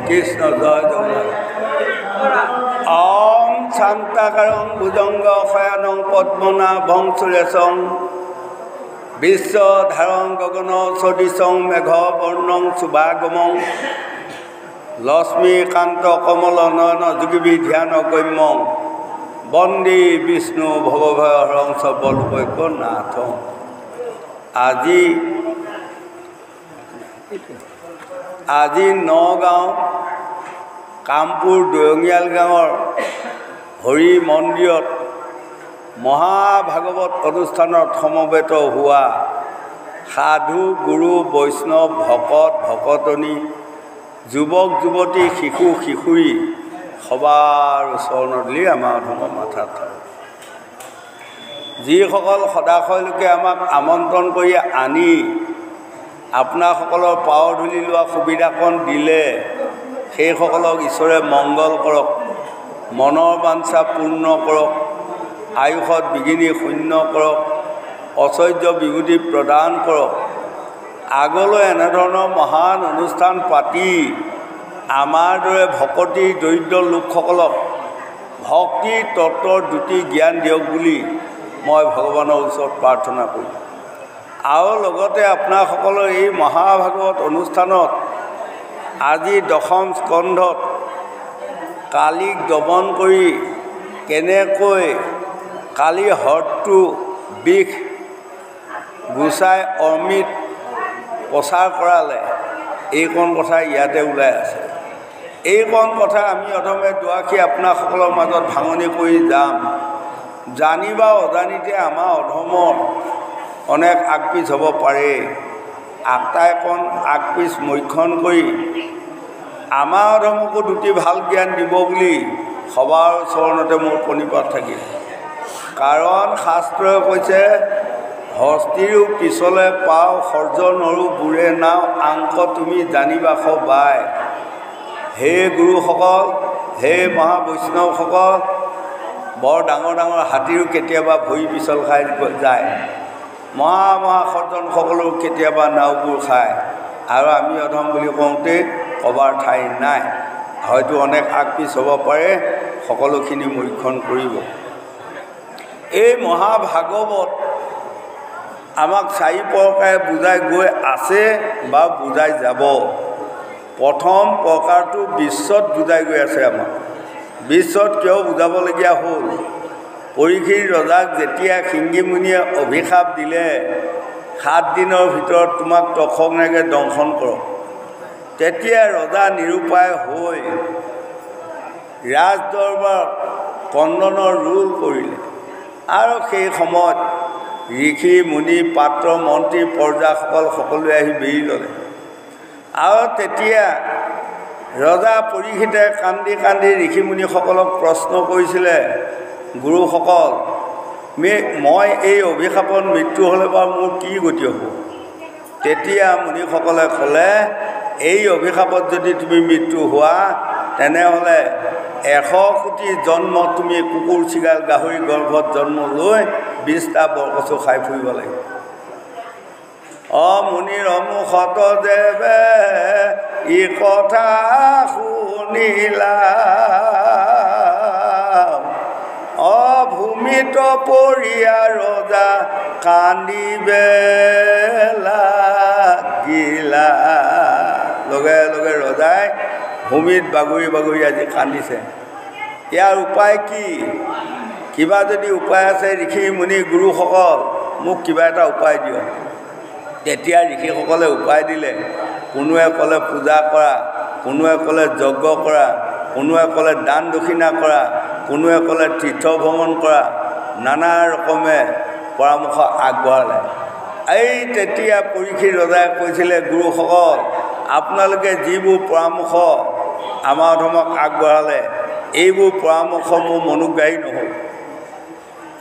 কৃষ্ণ জয় জগন্নাথ। ওম শান্তাকারং ভুজঙ্গ শয়নং পদ্মনাভং সুরেশং বিশ্বধারং গগন সদৃশং মেঘ বর্ণং শুভাগমং লক্ষ্মীকান্ত কমল নয়ন যোগী ধ্যান গম্যং বন্দে বিষ্ণু ভবভয়হরং সর্বলোকৈকনাথং। আজি নগাঁও কামপুৰ দয়ঙিয়াল গাঁৱৰ হৰি মন্দিৰত মহাভাগৱত অনুষ্ঠানত সমবেত হোৱা সাধু গুৰু বৈষ্ণৱ ভকত ভকতনী যুৱক যুৱতী শিশু কিশোৰী সবাৰ ওচৰণলৈ আমাৰ ধৰ্ম মাথাত থাকে। যিসকল সদাশয়লোকে আমাক আমন্ত্ৰণ কৰি আনি আপোনাসকলৰ পাৱৰ ধূলি লোৱা সুবিধাকণ দিলে, সেইসকলক ঈশ্বৰে মংগল কৰক, মনৰ বাঞ্ছা পূৰ্ণ কৰক, আয়ুষত বিঘিনি শূন্য কৰক, ঐশ্বৰ্য বিভূতি প্ৰদান কৰক। আগলৈ এনেধৰণৰ মহান অনুষ্ঠান পাতি আমাৰ দৰে ভকতি দৰিদ্ৰ লোকসকলক ভক্তি তত্ত্বৰ দ্যুতি জ্ঞান দিয়ক বুলি মই ভগৱানৰ ওচৰত প্ৰাৰ্থনা কৰোঁ। আৰু লগতে আপোনাসকলৰ এই মহাভাগৱত অনুষ্ঠানত আজি দশম স্কন্ধত কালিক দমন কৰি কেনেকৈ কালি হ্ৰদটো বিষ গুচাই অমৃত প্ৰচাৰ কৰালে, এইকণ কথা ইয়াতে ওলাই আছে। এইকণ কথা আমি অধমে দুআষী আপোনাসকলৰ মাজত ভাঙনি কৰি যাম। জানি বা অজানিতে আমাৰ অধমৰ অনেক আগপিছ হ'ব পাৰে। আটাইকণ আগপিছ মৈক্ষণ কৰি আমাৰ অধমকো দুটি ভাল জ্ঞান দিব বুলি সবাৰ চৰণতে মোৰ প্ৰণিপাত থাকিল। কাৰণ শাস্ত্ৰই কৈছে, হস্তিৰো পিছলে পাও সৰ্য নৰো বুৰে নাও আংক তুমি জানিবা সবাই। হে গুৰুসকল, হে মহাবৈষ্ণৱসকল, বৰ ডাঙৰ ডাঙৰ হাতীৰো কেতিয়াবা ভৰি পিছল খাই যায়, মহাসজ্জনসকলেও কেতিয়াবা নাওবোৰ খায়, আৰু আমি অধম বুলি কওঁতে ক'বাৰ ঠাই নাই। হয়তো অনেক আগপিছ হ'ব পাৰে, সকলোখিনি মৰীক্ষণ কৰিব। এই মহাভাগৱত আমাক চাৰি প্ৰকাৰে বুজাই গৈ আছে বা বুজাই যাব। প্ৰথম প্ৰকাৰটো বিশ্বত বুজাই গৈ আছে আমাক। বিশ্বত কিয় বুজাবলগীয়া হ'ল? পৰীক্ষিত ৰজাক যেতিয়া সিংহীমুনিয়ে অভিশাপ দিলে, 7 দিনৰ ভিতৰত তোমাক তক্ষকনাগে দংশন কৰক, তেতিয়া ৰজা নিৰুপায় হৈ ৰাজদৰবাৰত কন্দনৰ ৰোল কৰিলে। আৰু সেই সময়ত ঋষি মুনি পাত্ৰ মন্ত্ৰী প্ৰজাসকল সকলোৱে আহি বেৰি ল'লে। আৰু তেতিয়া ৰজা পৰীক্ষিতে কান্দি কান্দি ঋষিমুনিসকলক প্ৰশ্ন কৰিছিলে, গুৰুসকল মই এই অভিশাপত মৃত্যু হ'লে বাৰু মোৰ কি গতি হ'ব? তেতিয়া মুনিসকলে ক'লে, এই অভিশাপত যদি তুমি মৃত্যু হোৱা তেনেহ'লে 100 কোটি জন্ম তুমি কুকুৰ চিগাল গাহৰি গৰ্ভত জন্ম লৈ 20টা বৰকচু খাই ফুৰিব লাগিব। মুনিৰ মুখত দেৱে ই কথা শুনিলা, ভূমিত পৰিয়া ৰজা কান্দিবে লাগিলা। লগে লগে ৰজাই ভূমিত বাগৰি বাগৰি আজি কান্দিছে। ইয়াৰ উপায় কি? কিবা যদি উপায় আছে ঋষি মুনি গুৰুসকল, মোক কিবা এটা উপায় দিয়ক। তেতিয়া ঋষিসকলে উপায় দিলে। কোনোৱে ক'লে পূজা কৰা, কোনোৱে ক'লে যজ্ঞ কৰা, কোনোৱে ক'লে দান দক্ষিণা কৰা, কোনোৱে ক'লে তীৰ্থ ভ্ৰমণ কৰা, নানা ৰকমে পৰামৰ্শ আগবঢ়ালে। এই তেতিয়া পৰীক্ষিত ৰজাই কৈছিলে, গুৰুসকল আপোনালোকে যিবোৰ পৰামৰ্শ আমাৰ ধৰ্মক আগবঢ়ালে এইবোৰ পৰামৰ্শ মোৰ মনোগ্ৰাহী নহ'ল।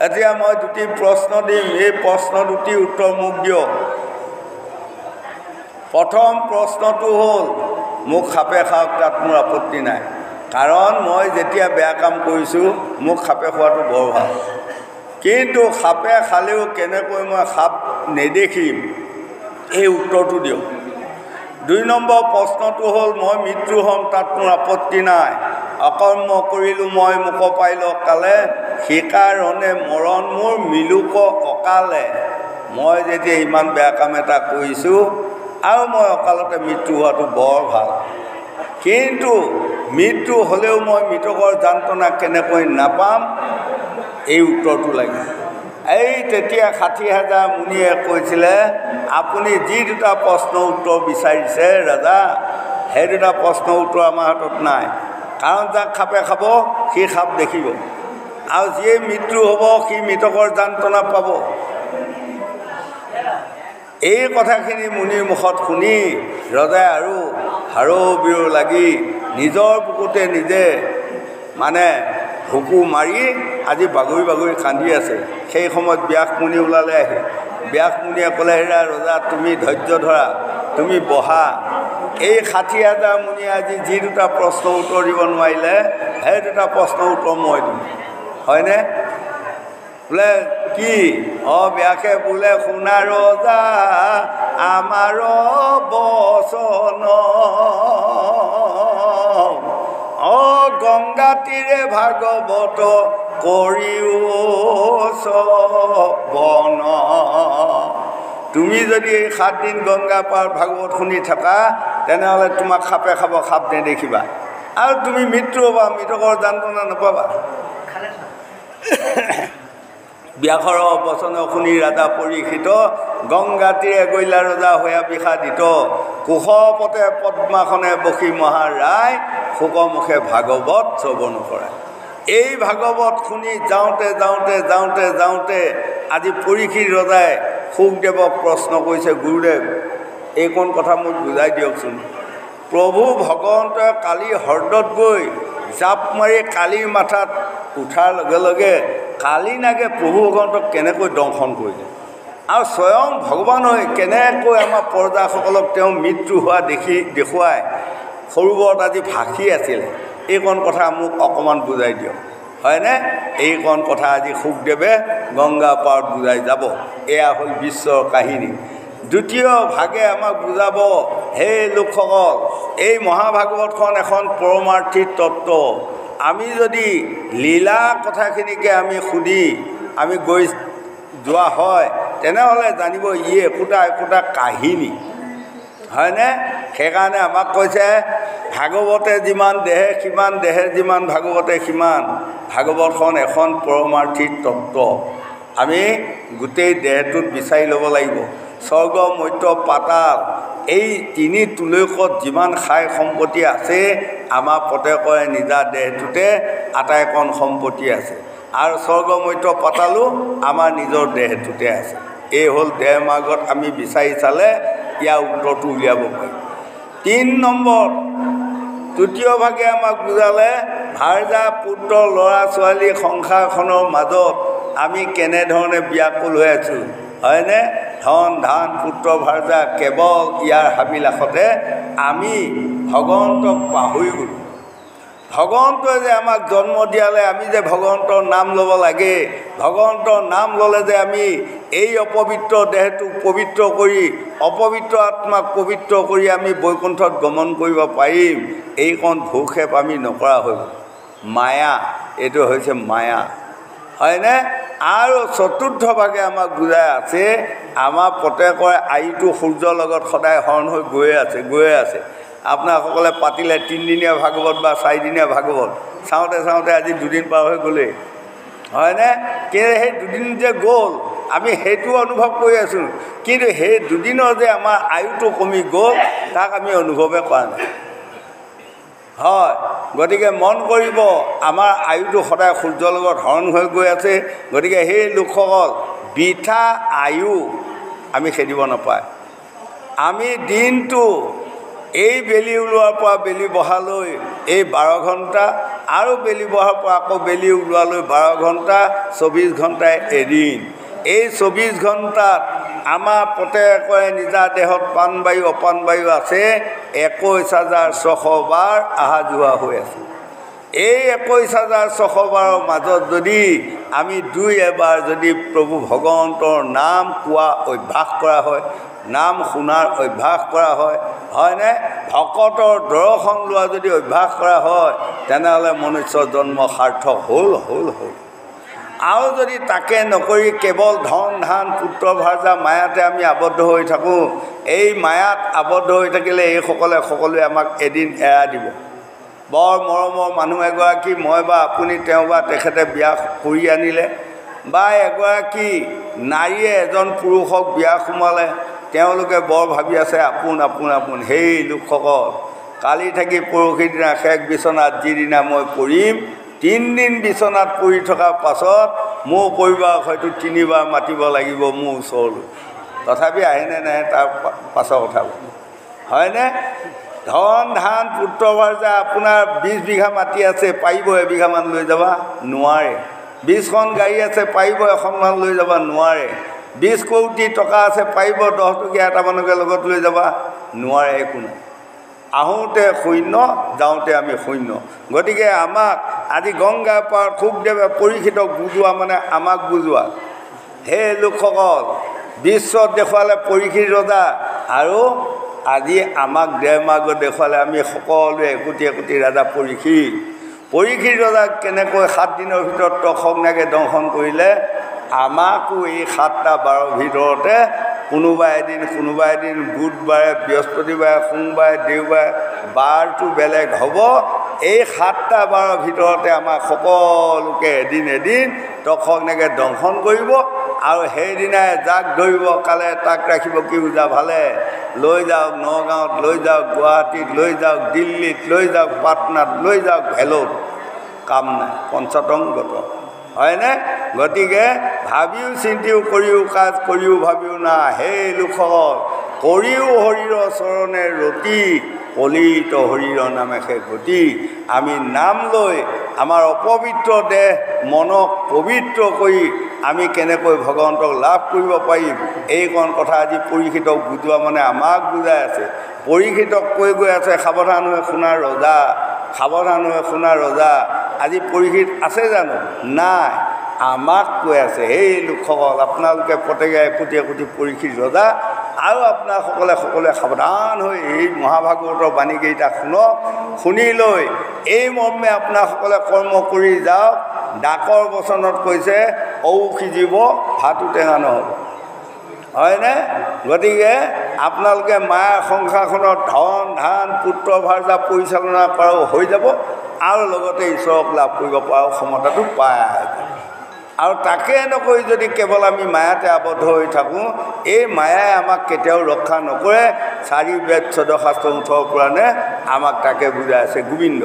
এতিয়া মই দুটি প্ৰশ্ন দিম, এই প্ৰশ্ন দুটি উত্তৰ মোক দিয়ক। প্ৰথম প্ৰশ্নটো হ'ল, মোক সাপে খাওক তাত মোৰ আপত্তি নাই, কাৰণ মই যেতিয়া বেয়া কাম কৰিছোঁ মোক সাপে খোৱাটো বৰ ভাল। কিন্তু সাপে খালেও কেনেকৈ মই সাপ নেদেখিম, এই উত্তৰটো দিয়ক। 2 নম্বৰ প্ৰশ্নটো হ'ল, মই মৃত্যু হ'ম তাত মোৰ আপত্তি নাই, অকৰ্ম কৰিলোঁ মই মুখ পাইল কালে, সেইকাৰণে মৰণ মোৰ মিলুক অকালে। মই যেতিয়া ইমান বেয়া কাম এটা কৰিছোঁ আৰু মই অকালতে মৃত্যু হোৱাটো বৰ ভাল। কিন্তু মৃত্যু হ'লেও মই মৃতকৰ যন্ত্ৰণা কেনেকৈ নাপাম, এই উত্তৰটো লাগে। এই তেতিয়া 60,000 মুনিয়ে কৈছিলে, আপুনি যি দুটা প্ৰশ্নৰ উত্তৰ বিচাৰিছে ৰাজা, সেই দুটা প্ৰশ্নৰ উত্তৰ আমাৰ হাতত নাই। কাৰণ যাক সাপে খাব সি সাপ দেখিব, আৰু যিয়ে মৃত্যু হ'ব সি মৃতকৰ যন্ত্ৰণা পাব। এই কথাখিনি মুনিৰ মুখত শুনি ৰজাই আৰু হাৰো বিৰো লাগি নিজৰ বুকুতে নিজে হুকু মাৰি আজি বাগৰি বাগৰি কান্দি আছে। সেই সময়ত ব্যাসমুনি ওলালে। আহি ব্যাসমুনিয়ে ক'লে, হেৰা ৰজা তুমি ধৈৰ্য ধৰা, তুমি বহা। এই 60,000 মুনিয়ে আজি যি দুটা প্ৰশ্নৰ উত্তৰ দিব নোৱাৰিলে সেই দুটা প্ৰশ্নৰ উত্তৰ মই দিম, হয়নে? বোলে কি? ব্যাসে বোলে, শুনা ৰজা আমাৰ বচন, গংগা তীৰে ভাগৱত কৰিও বন। তুমি যদি 7 দিন গংগা পাৰ ভাগৱত শুনি থকা তেনেহ'লে তোমাক সাপে খাব, সাপ নেদেখিবা, আৰু তুমি মৃত্যু হ'বা, মৃতকৰ যন্ত্ৰণা নাপাবা। ব্যাসৰ বচন শুনি ৰাজা পৰীক্ষিত, গংগা তীৰে গৈলা ৰজা হৈয়া বিষাদিত, কুশপতে পদ্মাসনে বসি মহাৰায়, শোকমুখে ভাগৱত শ্ৰৱণ কৰে। এই ভাগৱত শুনি যাওঁতে যাওঁতে যাওঁতে যাওঁতে আজি পৰীক্ষিত ৰজাই শুকদেৱক প্ৰশ্ন কৰিছে, গুৰুদেৱ এইকণ কথা মোক বুজাই দিয়কচোন। প্ৰভু ভগৱন্তই কালি হ্ৰদত গৈ জাপ মাৰি কালিৰ মাথাত উঠাৰ লগে লগে কালি নাগে প্ৰভু ভগৱন্তক কেনেকৈ দংশন কৰিলে, আৰু স্বয়ং ভগৱান হৈ কেনেকৈ আমাৰ প্ৰজাসকলক তেওঁ মৃত্যু হোৱা দেখুৱাই সৰোবৰত আজি ভাসি আছিলে। এইকণ কথা মোক অকণমান বুজাই দিয়ক, হয়নে? এইকণ কথা আজি শুকদেৱে গংগা পাৰত বুজাই যাব। এয়া হ'ল বিশ্বৰ কাহিনী। দ্বিতীয় ভাগে আমাক বুজাব, হে লোকসকল, এই মহাভাগৱতখন এখন পৰমাৰ্থিক তত্ত্ব। আমি যদি লীলা কথাখিনিকে আমি শুনি আমি গৈ যোৱা হয় তেনেহ'লে জানিব ই একোটা একোটা কাহিনী, হয়নে? সেইকাৰণে আমাক কৈছে, ভাগৱতে যিমান দেহে সিমান, দেহে যিমান ভাগৱতে সিমান। ভাগৱতখন এখন পৰমাৰ্থিক তত্ত্ব। আমি গোটেই দেহটোত বিচাৰি ল'ব লাগিব। স্বৰ্গ মৰ্ত্য পাতাল এই 3 তুলয়কত যিমান সাই সম্পত্তি আছে আমাৰ প্ৰত্যেকৰে নিজা দেহটোতে আটাইকণ সম্পত্তি আছে, আৰু স্বৰ্গ মৰ্ত্য পাতালো আমাৰ নিজৰ দেহটোতে আছে। এই হ'ল দেহ মাৰ্গত আমি বিচাৰি চালে ইয়াৰ উত্তৰটো উলিয়াব পাৰিম। 3 নম্বৰ তৃতীয়ভাগে আমাক বুজালে ভাৰ্যা পুত্ৰ ল'ৰা ছোৱালী সংসাৰখনৰ মাজত আমি কেনেধৰণে ব্যাকুল হৈ আছোঁ, হয়নে? ধন ধান পুত্ৰ ভাৰ্যা কেৱল ইয়াৰ হাবিলাসতে আমি ভগৱন্তক পাহৰি গ'লোঁ। ভগৱন্তই যে আমাক জন্ম দিয়ালে, আমি যে ভগৱন্তৰ নাম ল'ব লাগে, ভগৱন্তৰ নাম ল'লে যে আমি এই অপবিত্ৰ দেহটোক পবিত্ৰ কৰি, অপবিত্ৰ আত্মাক পবিত্ৰ কৰি আমি বৈকুণ্ঠত গমন কৰিব পাৰিম, এইকণ ভূক্ষেপ আমি নকৰা হৈ গ'ল। মায়া, এইটো হৈছে মায়া, হয়নে? আৰু চতুৰ্থভাগে আমাক বুজাই আছে, আমাৰ প্ৰত্যেকৰে আয়ুটো সূৰ্যৰ লগত সদায় হৰণ হৈ গৈয়ে আছে। আপোনাসকলে পাতিলে 3 দিনীয়া ভাগৱত বা 4 দিনীয়া ভাগৱত চাওঁতে চাওঁতে আজি 2 দিন পাৰ হৈ গ'লেই, হয়নে? কিন্তু সেই 2 দিন যে গ'ল আমি সেইটো অনুভৱ কৰি আছোঁ, কিন্তু সেই 2 দিনৰ যে আমাৰ আয়ুটো কমি গ'ল তাক আমি অনুভৱে কৰা নাই, হয়। গতিকে মন কৰিব, আমাৰ আয়ুটো সদায় সূৰ্যৰ লগত হৰণ হৈ গৈ আছে। গতিকে সেই লোকসকল বৃথা আয়ু আমি খেদিব নাপায়। আমি দিনটো এই বেলি ওলোৱাৰ পৰা বেলি বহালৈ এই 12 ঘণ্টা, আৰু বেলি বহাৰ পৰা আকৌ বেলি ওলোৱালৈ 12 ঘণ্টা, 24 ঘণ্টাই এদিন। এই 24 ঘণ্টাত আমাৰ প্ৰত্যেকৰে নিজা দেহত প্ৰাণবায়ু অপানবায়ু আছে, 21,600 বাৰ অহা যোৱা হৈ আছে। এই 21,600 বাৰৰ মাজত যদি আমি 2-এবাৰ যদি প্ৰভু ভগৱন্তৰ নাম কোৱা অভ্যাস কৰা হয়, নাম শুনাৰ অভ্যাস কৰা হয়, হয়নে? ভকতৰ দৰ্শন লোৱা যদি অভ্যাস কৰা হয়, তেনেহ'লে মনুষ্য জন্ম সাৰ্থক হ'ল। আৰু যদি তাকে নকৰি কেৱল ধন ধান পুত্ৰ ভাৰ্যা মায়াতে আমি আবদ্ধ হৈ থাকোঁ, এই মায়াত আবদ্ধ হৈ থাকিলে সকলোৱে আমাক এদিন এৰা দিব। বৰ মৰমৰ মানুহ এগৰাকী, মই বা আপুনি, তেওঁ বা তেখেতে বিয়া কৰি আনিলে, বা এগৰাকী নাৰীয়ে এজন পুৰুষক বিয়া সোমালে, তেওঁলোকে বৰ ভাবি আছে আপোন। সেই লোকসকল কালি থাকি পৰহি দিনা শেষ বিচনাত যিদিনা মই পৰিম, 3 দিন বিচনাত পৰি থকাৰ পাছত মোৰ পৰিবাৰক হয়তো 3বাৰ মাতিব লাগিব মোৰ ওচৰলৈ, তথাপি আহেনে নাহে তাৰ পাছৰ কথা, হয়নে? ধন ধান পুত্ৰ ভাৰ্যা, আপোনাৰ 20 বিঘা মাটি আছে, পাৰিব 1 বিঘামান লৈ যাবা? নোৱাৰে। 20খন গাড়ী আছে, পাৰিব 1খনমান লৈ যাবা? নোৱাৰে। 20 কোটি টকা আছে, পাৰিব 10 টকীয়া এটামানকে লগত লৈ যাবা? নোৱাৰে, একো নাই। আহোঁতে শূন্য, যাওঁতে আমি শূন্য। গতিকে আমাক আজি গংগা পাৰত শুকদেৱে পৰীক্ষিতক বুজোৱা মানে আমাক বুজোৱা। সেই লোকসকল বিশ্বত দেখুৱালে পৰীক্ষিত ৰজা, আৰু আজি আমাক 1.5 মাহ আগত দেখুৱালে আমি সকলোৱে একোটি ৰাজা পৰীক্ষিত ৰজাক কেনেকৈ 7 দিনৰ ভিতৰত তক্ষকনাগে দংশন কৰিলে, আমাকো এই 7টা 12 ভিতৰতে কোনোবা এদিন বুধবাৰে, বৃহস্পতিবাৰে, সোমবাৰে, দেওবাৰে, বাৰটো বেলেগ হ'ব। এই 7টা 12 ভিতৰতে আমাক সকলোকে এদিন তক্ষকনাগে দংশন কৰিব, আৰু সেইদিনাই যাক ধৰিব কালে তাক ৰাখিব কি বুজা ভালে, লৈ যাওক নগাঁৱত, লৈ যাওক গুৱাহাটীত, লৈ যাওক দিল্লীত, লৈ যাওক পাটনাত, লৈ যাওক ভেলোত, কাম নাই, পঞ্চতংগত, হয়নে? গতিকে ভাবিও চিন্তিও কৰিও কাজ কৰিও ভাবিও না, সেই লোকসকল কৰিও শৰীৰ চৰণে ৰতি, পলিত শৰীৰ নামেষে গতি। আমি নাম লৈ আমাৰ অপবিত্ৰ দেহ মনক পবিত্ৰ কৰি আমি কেনেকৈ ভগৱন্তক লাভ কৰিব পাৰিম, এইকণ কথা আজি পৰীক্ষিতক বুজোৱা মানে আমাক বুজাই আছে। পৰীক্ষিতক কৈ গৈ আছে, সাৱধান হৈ শুনা ৰজা, সাৱধান হৈ শুনা ৰজা। আজি পৰীক্ষিত আছে জানো? নাই। আমাক কৈ আছে, সেই লোকসকল আপোনালোকে প্ৰত্যেকে একোটি পৰীক্ষিত ৰজা, আৰু আপোনাসকলে সকলোৱে সাৱধান হৈ এই মহাভাগৱতৰ বাণীকেইটা শুনক। শুনি লৈ এই মৰ্মে আপোনাসকলে কৰ্ম কৰি যাওক। ডাকৰ বচনত কৈছে, ঔ সিজিব ভাতো টেঙা নহ'ব, হয়নে? গতিকে আপোনালোকে মায়াৰ সংসাৰখনত ধন ধান পুত্ৰ ভাৰ্যা পৰিচালনা কৰাও হৈ যাব, আৰু লগতে ঈশ্বৰক লাভ কৰিব পৰাও ক্ষমতাটো পায়। আৰু তাকে নকৰি যদি কেৱল আমি মায়াতে আবদ্ধ হৈ থাকোঁ, এই মায়াই আমাক কেতিয়াও ৰক্ষা নকৰে। 4 বেদ 14 শাস্ত্ৰ 18 পুৰাণে আমাক তাকে বুজাই আছে। গোবিন্দ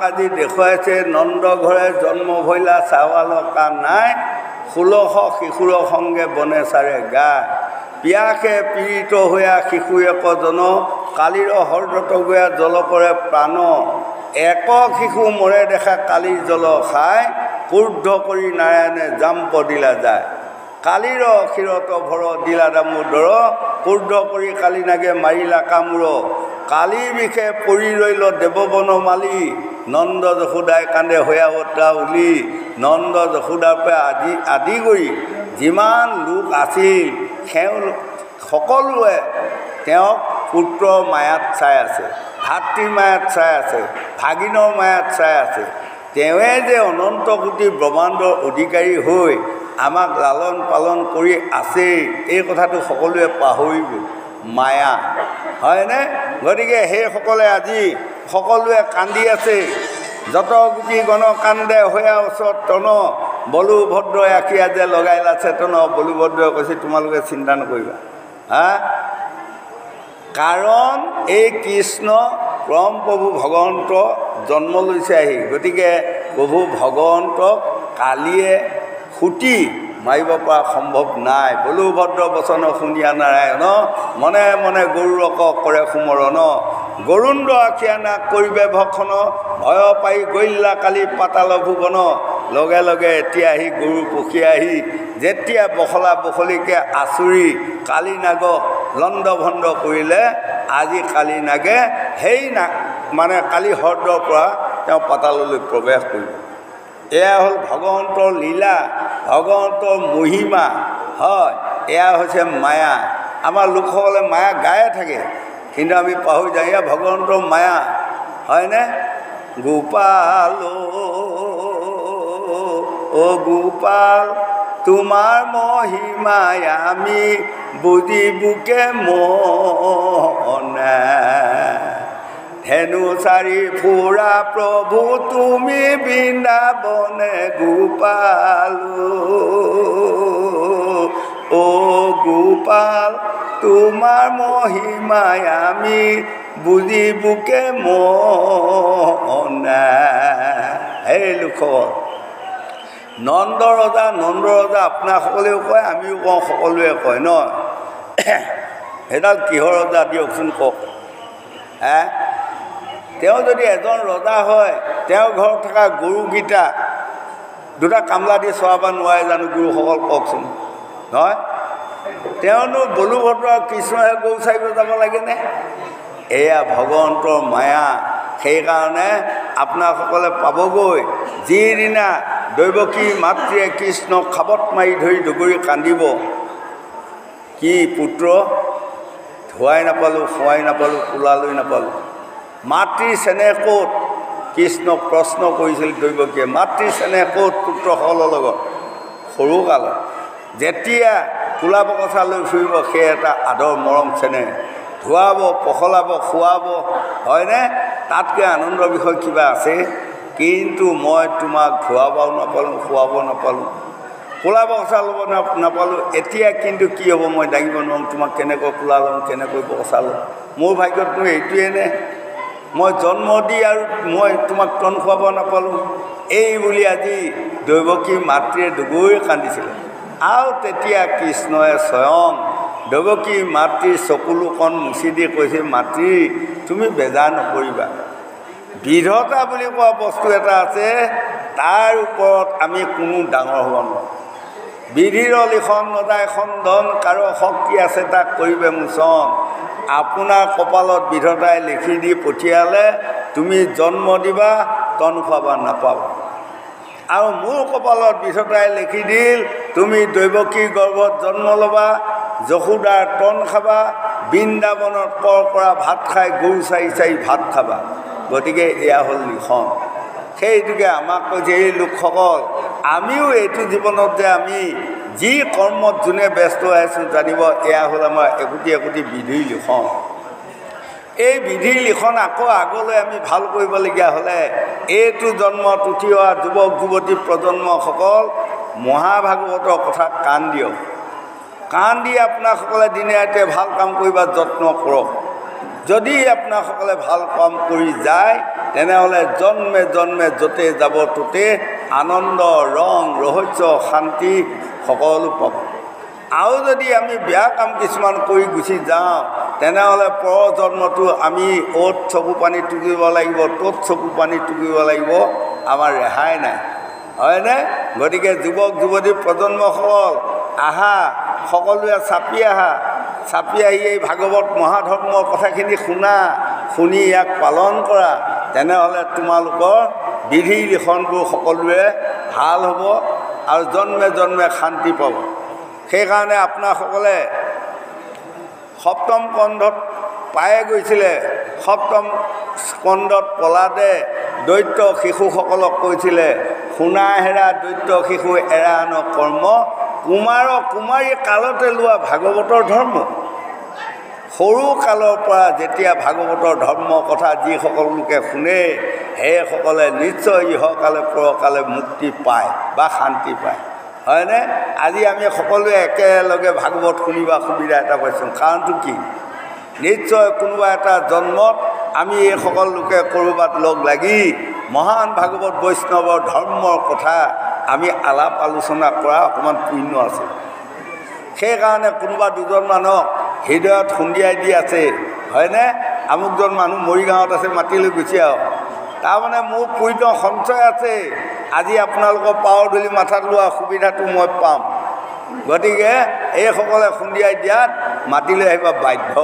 আজি দেখুৱাইছে নন্দ ঘৰে জন্ম ভৈলা চাৱালৰ কাণ নাই 1600 শিশুৰ সংগে বনে চাৰে গায় পিয়াসে পীড়িত হোৱা শিশু একজন কালিৰ হৰদত গয়া জল কৰে প্ৰাণ এক শিশু মৰে দেখা কালিৰ জল খায় ক্ৰুদ্ধ কৰি নাৰায়ণে জাম্প দিলা যায় কালিৰ ক্ষীৰত ভৰ দিলা দামোদৰ ক্ৰুদ্ধ কৰি কালি নাগে মাৰিলা কামোৰ কালি বিষে পৰি ৰৈল দেৱবন মালি নন্দ যশোদাই কান্দে হৈয়া অতা উলি নন্দ যশোদাৰ পৰা আদি কৰি যিমান লোক আছিল সেও সকলোৱে তেওঁক পুত্ৰৰ মায়াত চাই আছে ভাতৃৰ মায়াত চাই আছে ভাগিনৰ মায়াত চাই আছে তেওঁৱে যে অনন্ত কোটি ব্ৰহ্মাণ্ডৰ অধিকাৰী হৈ আমাক লালন পালন কৰি আছে এই কথাটো সকলোৱে পাহৰি গ'ল মায়া হয়নে গতিকে সেইসকলে আজি সকলোৱে কান্দি আছে যত গুটি গণ কান্দে হৈয়া ওচৰত তন বলুভদ্ৰই আঁকিয়া যে লগাইলা চেতন বলুভদ্ৰই কৈছে তোমালোকে চিন্তা নকৰিবা কাৰণ এই কৃষ্ণ পৰম প্ৰভু ভগৱন্ত জন্ম লৈছে আহি গতিকে প্ৰভু ভগৱন্তক কালিয়ে খুটি মাৰিব পৰা সম্ভৱ নাই বলুভদ্ৰ বচন শুনিয়া নাৰায়ণ মনে মনে গৰুৰক কৰে সুমৰণ গৰুণ্ড আখিয়া নাক কৰিবে ভক্ষণ ভয় পাই গৰিলা কালি পাতাল ভুৱন লগে লগে এতিয়া আহি গৰু পখি আহি যেতিয়া বখলা বখলিকে আচুৰি কালি নাগ লণ্ড ভণ্ড কৰিলে আজি কালি নাগে সেই মানে কালি হ্ৰদৰ পৰা তেওঁ পাতাললৈ প্ৰৱেশ কৰিব এয়া হ'ল ভগৱন্তৰ লীলা ভগৱন্তৰ মহিমা হয় এয়া হৈছে মায়া আমাৰ লোকসকলে মায়া গায়ে থাকে কিন্তু আমি পাহৰি যাওঁ এয়া ভগৱন্তৰ মায়া হয়নে গোপাল অ গোপাল তোমাৰ মহিমাই আমি বুজিবুকে মনে ধেনু চাৰি ফুৰা প্ৰভু তুমি বৃন্দাবনে গোপাল অ গোপাল তোমাৰ মহিমাই আমি বুজিবুকে মনে সেই লোকসকল নন্দ ৰজা আপোনাসকলেও কয় আমিও কওঁ সকলোৱে কয় ন সেইডাল কিহৰ ৰজা দিয়কচোন কওক তেওঁ যদি এজন ৰজা হয় তেওঁৰ ঘৰত থকা গৰুকেইটা দুটা কামলা দি চৰাব নোৱাৰে জানো গুৰুসকল কওকচোন নহয় তেওঁনো বলুভদ্ৰ কৃষ্ণহে গৰু চাৰিব যাব লাগেনে এয়া ভগৱন্তৰ মায়া সেইকাৰণে আপোনাসকলে পাবগৈ যিদিনা দৈৱকী মাতৃয়ে কৃষ্ণক খাবত মাৰি ধৰি ডুগুৰি কান্দিব কি পুত্ৰ ধুৱাই নাপালোঁ খুৱাই নাপালোঁ কোলালৈ নাপালোঁ মাতৃৰ চেনেহ ক'ত কৃষ্ণক প্ৰশ্ন কৰিছিল দৈৱকীয়ে মাতৃৰ চেনেহ ক'ত পুত্ৰসকলৰ লগত সৰু কালত যেতিয়া কোলা পকচা লৈ ফুৰিব সেই এটা আদৰ মৰম চেনেহ ধুৱাব পখলাব খুৱাব হয়নে তাতকৈ আনন্দৰ বিষয় কিবা আছে কিন্তু মই তোমাক ধুৱাবও নাপালোঁ খুৱাব নাপালোঁ কোলা পকচা ল'ব নাপালোঁ এতিয়া কিন্তু কি হ'ব মই দাঙিব নোৱাৰোঁ তোমাক কেনেকৈ কোলা ল'ম কেনেকৈ পকচা ল'ম মোৰ ভাগ্যতনো এইটোৱে নে মই জন্ম দি আৰু মই তোমাক তন খুৱাব নাপালোঁ এই বুলি আজি দৈৱকী মাতৃয়ে ডুগুৰি কান্দিছিলে আৰু তেতিয়া কৃষ্ণই স্বয়ং দৈৱকী মাতৃৰ চকুলোকণ মুচি দি কৈছে মাতৃ তুমি বেজাৰ নকৰিবা বিধতা বুলি কোৱা বস্তু এটা আছে তাৰ ওপৰত আমি কোনো ডাঙৰ হ'ব নোৱাৰোঁ। বিধিৰ লিখন নদায় খণ্ডন কাৰো শক্তি আছে তাক কৰিবে মোচন। আপোনাৰ কপালত বিধাতাই লিখি দি পঠিয়ালে তুমি জন্ম দিবা তন খুৱাবা নাপাবা। আৰু মোৰ কপালত বিধাতাই লিখি দিল তুমি দৈৱকী গৰ্ভত জন্ম ল'বা, যশোদাৰ তন খাবা, বৃন্দাবনত কৰ পৰা ভাত খাই গৰু চাৰি চাৰি ভাত খাবা। গতিকে এয়া হ'ল লিখন। সেইটোকে আমাক কৈছে এই লোকসকল আমিও এইটো জীৱনত যে আমি যি কৰ্মত যোনে ব্যস্ত হৈ আছোঁ জানিব এয়া হ'ল আমাৰ একোটি একোটি বিধিৰ লিখন। এই বিধিৰ লিখন আকৌ আগলৈ আমি ভাল কৰিবলগীয়া হ'লে এইটো জন্মত উঠি অহা যুৱক যুৱতী প্ৰজন্মসকল মহাভাগৱতৰ কথা কাণ দিয়ক। কাণ দি আপোনাসকলে দিনে ৰাতিয়ে ভাল কাম কৰিবা যত্ন কৰক। যদি আপোনাসকলে ভাল কাম কৰি যায় তেনেহ'লে জন্মে জন্মে য'তে যাব ত'তে আনন্দ ৰং ৰহস্য শান্তি সকলো পাব। আৰু যদি আমি বেয়া কাম কিছুমান কৰি গুচি যাওঁ তেনেহ'লে পৰজন্মটো আমি অ'ত চকু পানী টুকিব লাগিব, ত'ত চকু পানী টুকিব লাগিব, আমাৰ ৰেহাই নাই, হয়নে? গতিকে যুৱক যুৱতী প্ৰজন্মসকল আহা, সকলোৱে চাপি আহা, চাপি আহি এই ভাগৱত মহাধৰ্মৰ কথাখিনি শুনা, শুনি ইয়াক পালন কৰা। তেনেহ'লে তোমালোকৰ বিধি লিখনবোৰ সকলোৱে ভাল হ'ব আৰু জন্মে জন্মে শান্তি পাব। সেইকাৰণে আপোনাসকলে সপ্তম স্কন্ধত পায়ে গৈছিলে। সপ্তম স্কন্ধত প্ৰহ্লাদে দৈত্য শিশুসকলক কৈছিলে শুনা হেৰা দৈত্য শিশু এৰা আন কৰ্ম, কুমাৰ কুমাৰী কালতে লোৱা ভাগৱতৰ ধৰ্ম। সৰু কালৰ পৰা যেতিয়া ভাগৱতৰ ধৰ্ম কথা যিসকল লোকে শুনে সেইসকলে নিশ্চয় ইহকালে পৰকালে মুক্তি পায় বা শান্তি পায়, হয়নে? আজি আমি সকলোৱে একেলগে ভাগৱত শুনিবা সুবিধা এটা পাইছোঁ। কাৰণটো কি? নিশ্চয় কোনোবা এটা জন্মত আমি এইসকল লোকে ক'ৰবাত লগ লাগি মহান ভাগৱত বৈষ্ণৱৰ ধৰ্মৰ কথা আমি আলাপ আলোচনা কৰা অকণমান পুণ্য আছে। সেইকাৰণে কোনোবা দুজন মানুহক হৃদয়ত খুন্দিয়াই দি আছে, হয়নে? আমুকজন মানুহ মৰিগাঁৱত আছে, মাতিলৈ গুচি আহক, তাৰমানে মোৰ পুণ্য সঞ্চয় আছে, আজি আপোনালোকৰ পাৱৰ ধূলি মাথাত লোৱা সুবিধাটো মই পাম। গতিকে এইসকলে খুন্দিয়াই দিয়াত মাতিলৈ আহিব বাধ্য,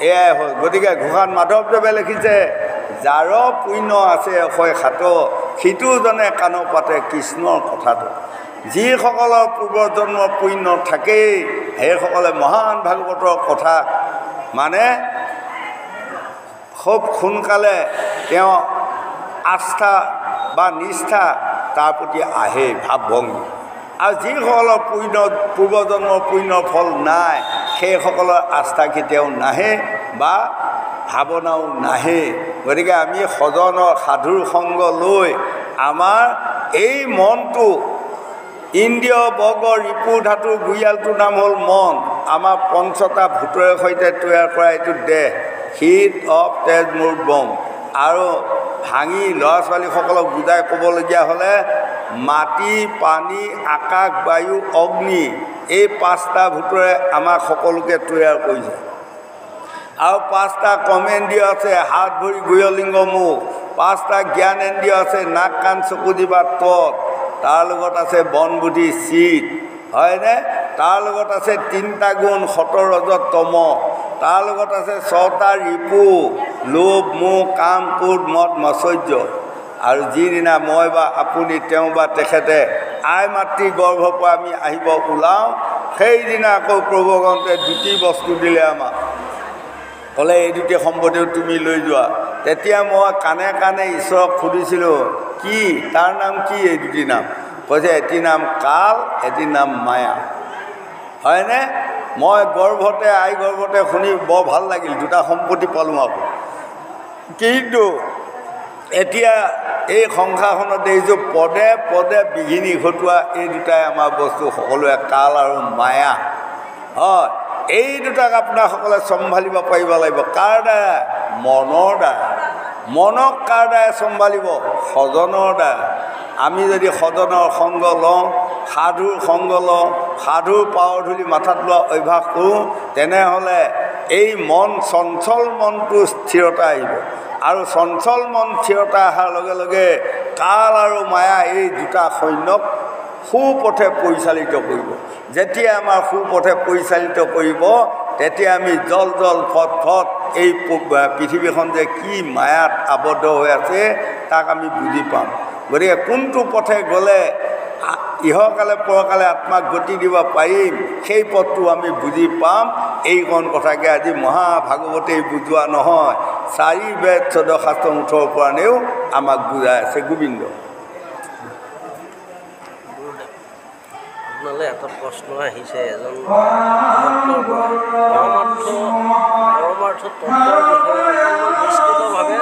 এয়াই হ'ল। গতিকে ঘোষাত মাধৱদেৱে লিখিছে যাৰ পুণ্য আছে অক্ষয় খাত, সিটোজনে কাণ পাতে কৃষ্ণৰ কথাটো। যিসকলৰ পূৰ্বজন্মৰ পুণ্য থাকেই সেইসকলে মহান ভাগৱতৰ কথা মানে খুব সোনকালে তেওঁ আস্থা বা নিষ্ঠা তাৰ প্ৰতি আহে ভাৱভংগী। আৰু যিসকলৰ পূৰ্বজন্মৰ পুণ্যৰ ফল নাই সেইসকলৰ আস্থা কেতিয়াও নাহে বা ভাৱনাও নাহে। গতিকে আমি সজনৰ সাধুৰ সংগ লৈ আমাৰ এই মনটো ইন্দ্ৰিয় বৰ্গ ৰিপু ধাতু গুৰিয়ালটোৰ নাম হ'ল মন। আমাৰ পঞ্চটা ভূতৰে সৈতে তৈয়াৰ কৰা এইটো দেহ, শীত অপ তেজ মোৰ বম। আৰু ভাঙি ল'ৰা ছোৱালীসকলক বুজাই ক'বলগীয়া হ'লে মাটি পানী আকাশ বায়ু অগ্নি এই পাঁচটা ভূতৰে আমাক সকলোকে তৈয়াৰ কৰিছে। আৰু পাঁচটা কৰ্মেন্দ্ৰিয় আছে, হাত ভৰি গুহ্যলিংগ মুখ। পাঁচটা জ্ঞানেন্দ্ৰিয় আছে, নাক কাণ চকু জিভা তত। তাৰ লগত আছে বন বুদ্ধি চিত, হয়নে? তাৰ লগত আছে তিনিটা গুণ সত ৰজ তম। তাৰ লগত আছে ছটা ৰিপু লোভ মোহ কাম ক্ৰোধ মদ মাশ্চৰ্য। আৰু যিদিনা মই বা আপুনি তেওঁ বা তেখেতে আই মাতৃ গৰ্ভৰ পৰা আমি আহিব ওলাওঁ সেইদিনা আকৌ প্ৰভু ভগৱন্তে দুটি বস্তু দিলে আমাক, ক'লে এই দুটি সম্পত্তিও তুমি লৈ যোৱা। তেতিয়া মই কাণে কাণে ঈশ্বৰক সুধিছিলোঁ কি তাৰ নাম কি? এই দুটি নাম কৈছে এটি নাম কাল, এটি নাম মায়া, হয়নে? মই গৰ্ভতে আই গৰ্ভতে শুনি বৰ ভাল লাগিল, দুটা সম্পত্তি পালোঁ আকৌ। কিন্তু এতিয়া এই সংসাৰখনত দেখিছোঁ পদে পদে বিঘিনি ঘটোৱা এই দুটাই আমাৰ বস্তু সকলোৱে কাল আৰু মায়া, হয়। এই দুটাক আপোনাসকলে চম্ভালিব পাৰিব লাগিব। কাৰ দ্বাৰা? মনৰ দ্বাৰা। মনক কাৰ দ্বাৰা চম্ভালিব? সজনৰ দ্বাৰা। আমি যদি সজনৰ সংগ লওঁ, সাধুৰ সংগ লওঁ, সাধুৰ পাৱৰ ধূলি মাথাত লোৱা অভ্যাস কৰোঁ তেনেহ'লে এই মন চঞ্চল মনটো স্থিৰতা আহিব। আৰু চঞ্চল মন থিৰতা অহাৰ লগে লগে কাল আৰু মায়া এই দুটা সৈন্যক সুপথে পৰিচালিত কৰিব। যেতিয়া আমাৰ সুপথে পৰিচালিত কৰিব তেতিয়া আমি জল জল ফট ফট এই পৃথিৱীখন যে কি মায়াত আবদ্ধ হৈ আছে তাক আমি বুজি পাম। গতিকে কোনটো পথে গ'লে ইহকালে পৰকালে আত্মাক গতি দিব পাৰিম সেই পথটো আমি বুজি পাম। এইকণ কথাকে আজি মহাভাগৱতেই বুজোৱা নহয়, 4 বেদ 14 শাস্ত্ৰ মুঠৰ পৰাণেও আমাক বুজাই আছে। গোবিন্দ। আপোনালৈ এটা প্ৰশ্ন আহিছে, এজন পৰমাৰ্থ তত্ত্বৰ বিষয়ে বিস্তৃতভাৱে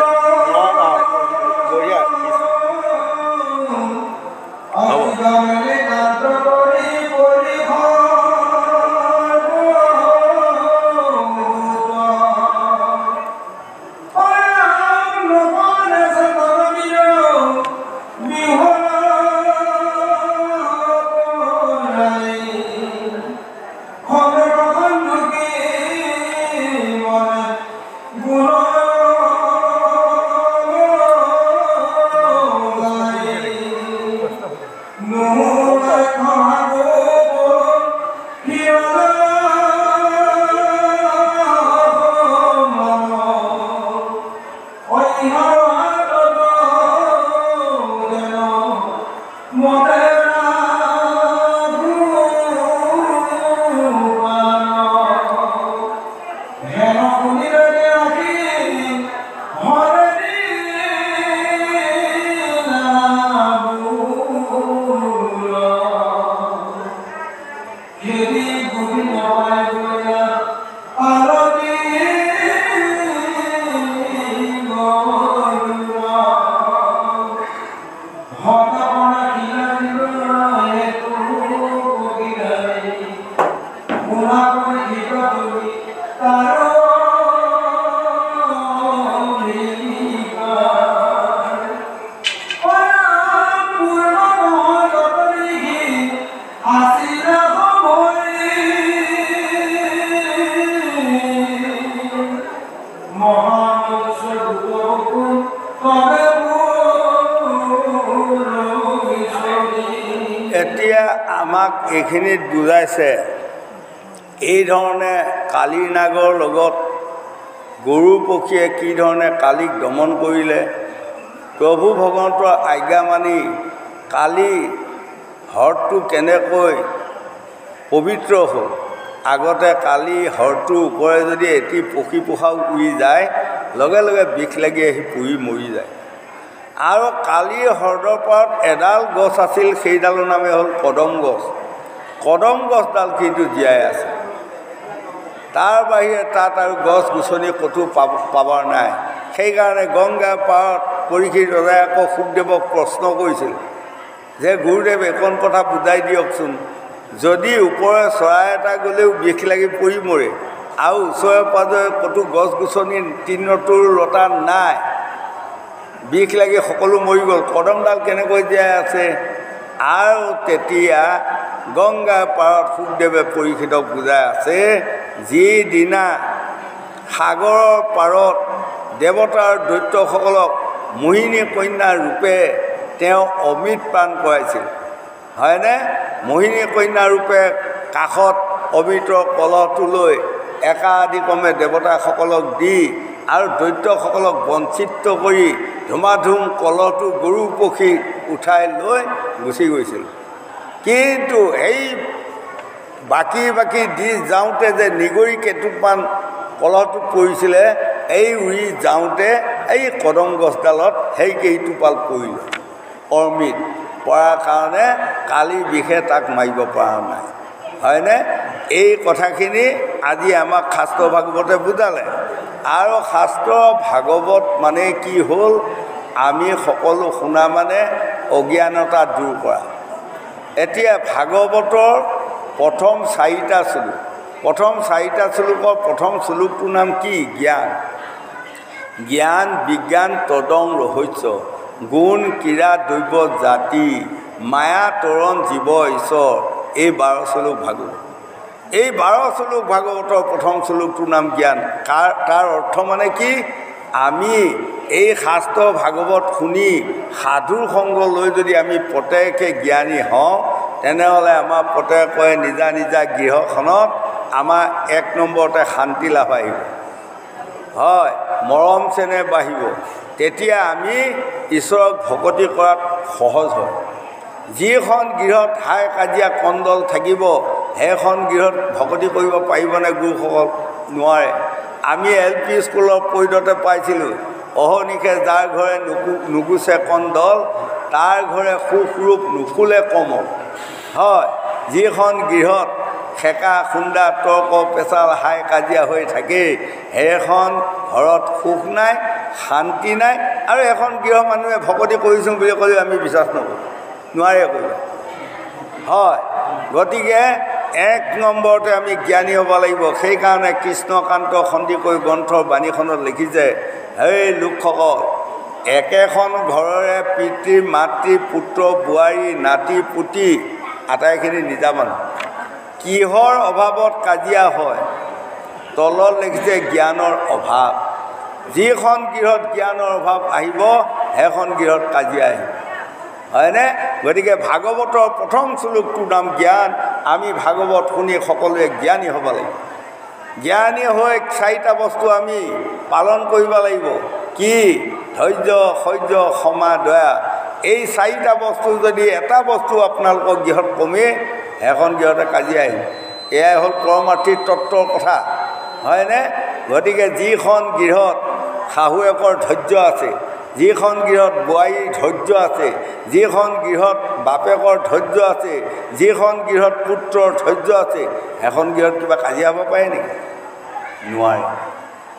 এতিয়া আমাক এইখিনিত বুজাইছে এই ধৰণে কালীৰ নাগৰ লগত গৰু পক্ষীয়ে কি ধৰণে কালীক দমন কৰিলে। প্ৰভু ভগৱন্তৰ আজ্ঞা মানি কালী হৰটো কেনেকৈ পবিত্ৰ হ'ল। আগতে কালী হৰটোৰ ওপৰে যদি এটি পক্ষী পোখাও উৰি যায় লগে লগে বিষ লাগি আহি পুৰি মৰি যায়। আৰু কালীৰ হ্ৰদৰ পাৰত এডাল গছ আছিল, সেইডালৰ নামে হ'ল কদম গছ। কদম গছডাল কিন্তু জীয়াই আছে, তাৰ বাহিৰে তাত আৰু গছ গছনি ক'তো পাবৰ নাই। সেইকাৰণে গংগাৰ পাৰত পৰীক্ষিত ৰজাই আকৌ শুকদেৱক প্ৰশ্ন কৰিছিল যে গুৰুদেৱ এইকণ কথা বুজাই দিয়কচোন, যদি ওপৰে চৰাই এটা গ'লেও বিষ লাগি পৰি মৰে আৰু ওচৰে পাঁজৰে ক'তো গছ গছনি তৃণটোৰ লতা নাই, বিষ লাগি সকলো মৰি গ'ল, কদমডাল কেনেকৈ জীয়াই আছে। আৰু তেতিয়া গংগাৰ পাৰত শুকদেৱে পৰীক্ষিতক বুজাই আছে, যিদিনা সাগৰৰ পাৰত দেৱতাৰ দৈত্যসকলক মোহিনী কন্যা ৰূপে তেওঁ অমৃত পান কৰাইছিল, হয়নে? মোহিনী কন্যা ৰূপে কাষত অমৃতৰ কলহটো লৈ একাদিক্ৰমে দেৱতাসকলক দি আৰু দৈত্যসকলক বঞ্চিত কৰি ধুমাধুম কলহটো গৰু পক্ষী উঠাই লৈ গুচি গৈছিল। কিন্তু এই বাকী বাকী দি যাওঁতে যে নিগৰি কেইটুকমান কলহটোত পৰিছিলে, এই উৰি যাওঁতে এই কদম গছডালত সেই কেইটোপাল পৰিলে। অমৃত পৰাৰ কাৰণে কালীৰ বিষে তাক মাৰিব পৰা নাই, হয়নে? এই কথাখিনি আজি আমাক শাস্ত্ৰ ভাগৱতে বুজালে। আৰু শাস্ত্ৰ ভাগৱত মানে কি হ'ল, আমি সকলো শুনা মানে অজ্ঞানতা দূৰ কৰা। এতিয়া ভাগৱতৰ প্ৰথম 4টা শ্লোক, প্ৰথম 4টা শ্লোকৰ প্ৰথম শ্লোকটোৰ নাম কি? জ্ঞান। জ্ঞান বিজ্ঞান তদং ৰহস্য গুণ ক্ৰীড়া দ্ৰব্য জাতি মায়া তৰণ জীৱ ঈশ্বৰ। এই 12 শ্লোক ভাগৱত। এই 12 শ্লোক ভাগৱতৰ প্ৰথম শ্লোকটোৰ নাম জ্ঞান। তাৰ অৰ্থ মানে কি? আমি এই শাস্ত্ৰ ভাগৱত শুনি সাধুৰ সংগ লৈ যদি আমি প্ৰত্যেকে জ্ঞানী হওঁ তেনেহ'লে আমাৰ প্ৰত্যেকৰে নিজা নিজা গৃহখনত আমাৰ 1 নম্বৰতে শান্তি লাভ আহিব হয় মৰম চেনেহ বাঢ়িব তেতিয়া আমি ঈশ্বৰক ভকতি কৰাত সহজ হয় যিখন গৃহত হাই কাজিয়া কণ্ডল থাকিব সেইখন গৃহত ভকতি কৰিব পাৰিবনে গুৰুসকল নোৱাৰে আমি LP স্কুলৰ পৰিদতে পাইছিলোঁ অহৰ্নিশে যাৰ ঘৰে নুগুচে কণ্ডল তাৰ ঘৰে সুখ ৰূপ নুফুলে কমল হয় যিখন গৃহত খেকা খুন্দা তৰ্ক পেচাল হাই কাজিয়া হৈ থাকে সেইখন ঘৰত সুখ নাই শান্তি নাই আৰু এখন গৃহ মানুহে ভকতি কৰিছোঁ বুলি ক'লেও আমি বিশ্বাস নকৰোঁ নোৱাৰে কৰিব হয় গতিকে 1 নম্বৰতে আমি জ্ঞানী হ'ব লাগিব সেইকাৰণে কৃষ্ণকান্ত সন্দিকৈ গ্ৰন্থৰ বাণীখনত লিখিছে সেই লোকসকল একেখন ঘৰৰে পিতৃ মাতৃ পুত্ৰ বোৱাৰী নাতি পুতি আটাইখিনি নিজা মানুহ কিহৰ অভাৱত কাজিয়া হয় তলত লিখিছে জ্ঞানৰ অভাৱ যিখন গৃহত জ্ঞানৰ অভাৱ আহিব সেইখন গৃহত কাজিয়া আহিব হয়নে গতিকে ভাগৱতৰ প্ৰথম শ্লোকটোৰ নাম জ্ঞান আমি ভাগৱত শুনি সকলোৱে জ্ঞানী হ'ব লাগিব জ্ঞানী হৈ 4টা বস্তু আমি পালন কৰিব লাগিব কি ধৈৰ্য সহ্য ক্ষমা দয়া এই 4টা বস্তু যদি এটা বস্তু আপোনালোকৰ গৃহত কমে এখন গৃহতে কাজিয়া আহিব এয়াই হ'ল পৰমাৰ্থিক তত্ত্বৰ কথা হয়নে গতিকে যিখন গৃহত শাহুৱেকৰ ধৈৰ্য আছে যিখন গৃহত বোৱাৰীৰ ধৈৰ্য আছে যিখন গৃহত বাপেকৰ ধৈৰ্য আছে যিখন গৃহত পুত্ৰৰ ধৈৰ্য আছে এখন গৃহত কিবা কাজিয়া হ'ব পাৰে নেকি নোৱাৰে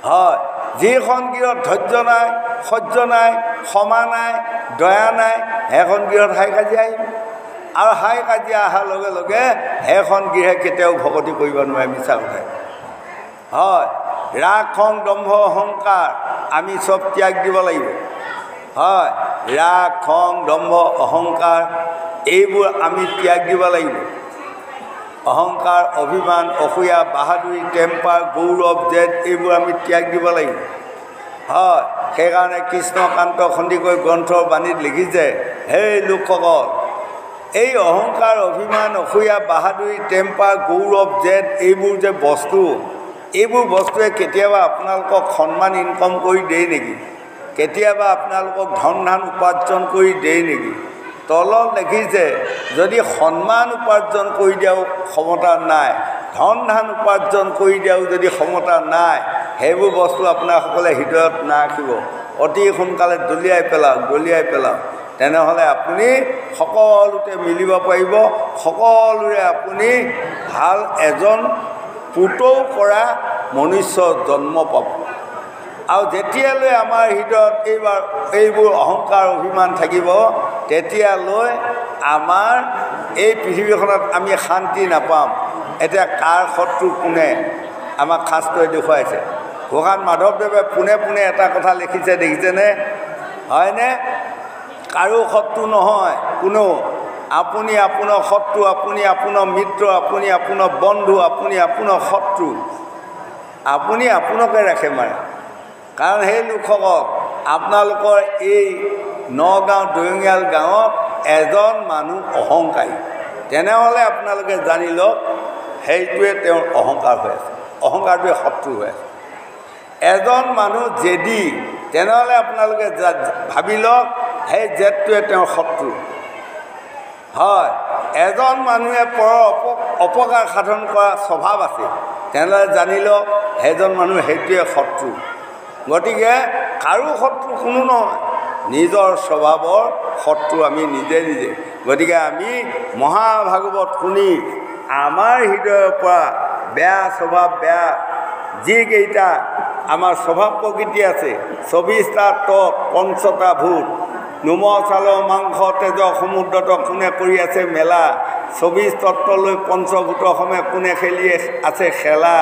হয় যিখন গৃহত ধৈৰ্য নাই সহ্য নাই ক্ষমা নাই দয়া নাই সেইখন গৃহত হাই কাজিয়া আহিব আৰু হাই কাজিয়া অহাৰ লগে লগে সেইখন গৃহে কেতিয়াও ভকতি কৰিব নোৱাৰে মিছা কথা হয় ৰাগ খং দম্ভ অহংকাৰ আমি চব ত্যাগ দিব লাগিব হয় ৰাগ খং দম্ভ অহংকাৰ এইবোৰ আমি ত্যাগ দিব লাগিব অহংকাৰ অভিমান অসূয়া বাহাদুৰি টেম্পাৰ গৌৰৱ জেদ এইবোৰ আমি ত্যাগ দিব লাগিব হয় সেইকাৰণে কৃষ্ণকান্ত সন্দিকৈ গ্ৰন্থৰ বাণীত লিখিছে সেই লোকসকল এই অহংকাৰ অভিমান অসূয়া বাহাদুৰি টেম্পাৰ গৌৰৱ জেদ এইবোৰ যে বস্তু এইবোৰ বস্তুৱে কেতিয়াবা আপোনালোকক সন্মান ইনকম কৰি দিয়ে নেকি কেতিয়াবা আপোনালোকক ধন ধান উপাৰ্জন কৰি দিয়ে নেকি তলত লিখিছে যদি সন্মান উপাৰ্জন কৰি দিয়াও ক্ষমতা নাই ধন ধান উপাৰ্জন কৰি দিয়াও যদি ক্ষমতা নাই সেইবোৰ বস্তু আপোনাসকলে হৃদয়ত নাৰাখিব অতি সোনকালে দলিয়াই পেলাওক তেনেহ'লে আপুনি সকলোতে মিলিব পাৰিব সকলোৰে আপুনি ভাল এজন পুতৌ কৰা মনুষ্য জন্ম পাব আৰু যেতিয়ালৈ আমাৰ হৃদয়ত এইবোৰ অহংকাৰ অভিমান থাকিব তেতিয়ালৈ আমাৰ এই পৃথিৱীখনত আমি শান্তি নাপাম এতিয়া কাৰ শত্ৰু কোনে আমাক শাস্ত্ৰই দেখুৱাইছে ভগৱান মাধৱদেৱে পোনে পোনে এটা কথা লিখিছে দেখিছেনে হয়নে কাৰো শত্ৰু নহয় কোনো আপুনি আপোনাৰ শত্ৰু আপুনি আপোনাৰ মিত্ৰ আপুনি আপোনাৰ বন্ধু আপুনি আপোনাৰ শত্ৰু আপুনি আপোনাকে ৰাখে মাৰে কাৰণ সেই লোকসকল আপোনালোকৰ এই নগাঁও দৈঙিয়াল গাঁৱত এজন মানুহ অহংকাৰী তেনেহ'লে আপোনালোকে জানি লওক সেইটোৱে তেওঁৰ অহংকাৰ হৈ আছে অহংকাৰটোৱে শত্ৰু হৈ আছে এজন মানুহ জেদি তেনেহ'লে আপোনালোকে ভাবি লওক সেই জেদটোৱে তেওঁৰ শত্ৰু হয় এজন মানুহে পৰৰ অপকাৰ সাধন কৰা স্বভাৱ আছে তেনেহ'লে জানি লওক সেইজন মানুহ সেইটোৱে শত্ৰু গতিকে কাৰো শত্ৰু কোনো নহয় নিজৰ স্বভাৱৰ শত্ৰু আমি নিজে গতিকে আমি মহাভাগৱত শুনি আমাৰ হৃদয়ৰ পৰা বেয়া স্বভাৱ বেয়া যিকেইটা আমাৰ স্বভাৱ প্ৰকৃতি আছে 24টা তৎ 5টা ভূত নোম চাল মাংস তেজ সমুদ্ৰত কোনে কৰি আছে মেলা 24 তত্ত্বলৈ পঞ্চভূতসমে কোনে খেলি আছে খেলা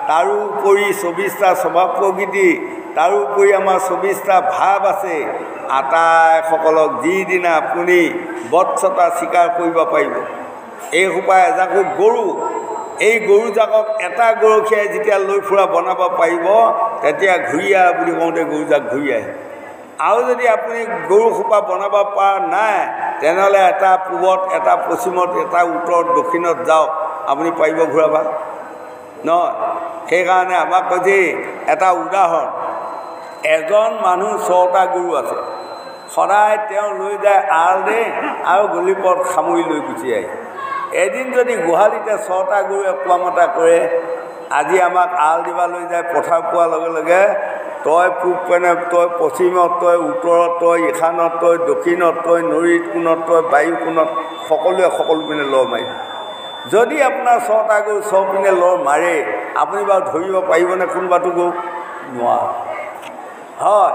তাৰোপৰি 24টা স্বভাৱ প্ৰকৃতি তাৰোপৰি আমাৰ 24টা ভাৱ আছে আটাইসকলক যিদিনা আপুনি বৎসতা স্বীকাৰ কৰিব পাৰিব এই সোপা এজাকো গৰু এই গৰুজাকক এটা গৰখীয়াই যেতিয়া লৈ ফুৰা বনাব পাৰিব তেতিয়া ঘূৰি আহ বুলি কওঁতে গৰুজাক ঘূৰি আহে আৰু যদি আপুনি গৰু সোপা বনাব পৰা নাই তেনেহ'লে এটা পূবত এটা পশ্চিমত এটা উত্তৰত দক্ষিণত যাওক আপুনি পাৰিব ঘূৰাব নহয় সেইকাৰণে আমাক কৈছে এটা উদাহৰণ এজন মানুহ 6টা গৰু আছে সদায় তেওঁ লৈ যায় আল দে আৰু গলিপথ সামৰি লৈ গুচি আহে এদিন যদি গোহালিতে 6টা গৰুৱে কোৱামতা কৰে আজি আমাক আল দিবা লৈ যায় পথাৰ পোৱাৰ লগে লগে তই পূব পেনে তই পশ্চিমত তই উত্তৰত তই ইখানত তই দক্ষিণত তই নৰীত কোণত তই বায়ু কোণত সকলোৱে সকলো পিনে লৰ মাৰিব যদি আপোনাৰ 6টা গৰু 6 পিনে লৰ মাৰে আপুনি বাৰু ধৰিব পাৰিবনে কোনোবাটো গৰু নোৱাৰে হয়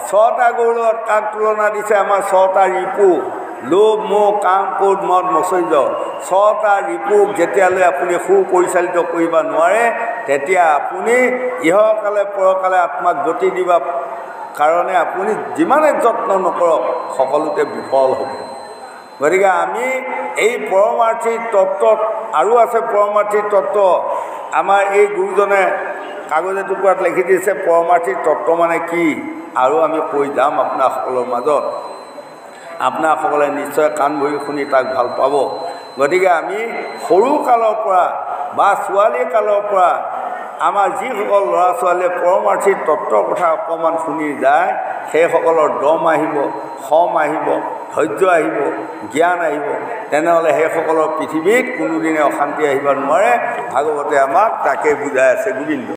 6টা গৰুৰ লগত কাক তুলনা দিছে আমাৰ 6টা ৰিপু লোভ মোহ কাম ক্ৰোধ মদ মচৰ্য 6টা ৰিপুক যেতিয়ালৈ আপুনি সুপৰিচালিত কৰিব নোৱাৰে তেতিয়া আপুনি ইহকালে পৰকালে আত্মাক গতি দিবা কাৰণে আপুনি যিমানে যত্ন নকৰক সকলোতে বিফল হ'ব গতিকে আমি এই পৰমাৰ্থিক তত্ত্বত আৰু আছে পৰমাৰ্থিক তত্ত্ব আমাৰ এই গুৰুজনে কাগজ এটুকুৰাত লিখি দিছে পৰমাৰ্থিক তত্ত্ব মানে কি আৰু আমি কৈ যাম আপোনাসকলৰ মাজত আপোনাসকলে নিশ্চয় কাণ ভৰি শুনি তাক ভাল পাব গতিকে আমি সৰু কালৰ পৰা বা ছোৱালী কালৰ পৰা আমাৰ যিসকল ল'ৰা ছোৱালীয়ে পৰমাৰ্থিক তত্ত্বৰ কথা অকণমান শুনি যায় সেইসকলৰ দম আহিব খম আহিব ধৈৰ্য আহিব জ্ঞান আহিব তেনেহ'লে সেইসকলৰ পৃথিৱীত কোনোদিনে অশান্তি আহিব নোৱাৰে ভাগৱতে আমাক তাকে বুজাই আছে গোবিন্দ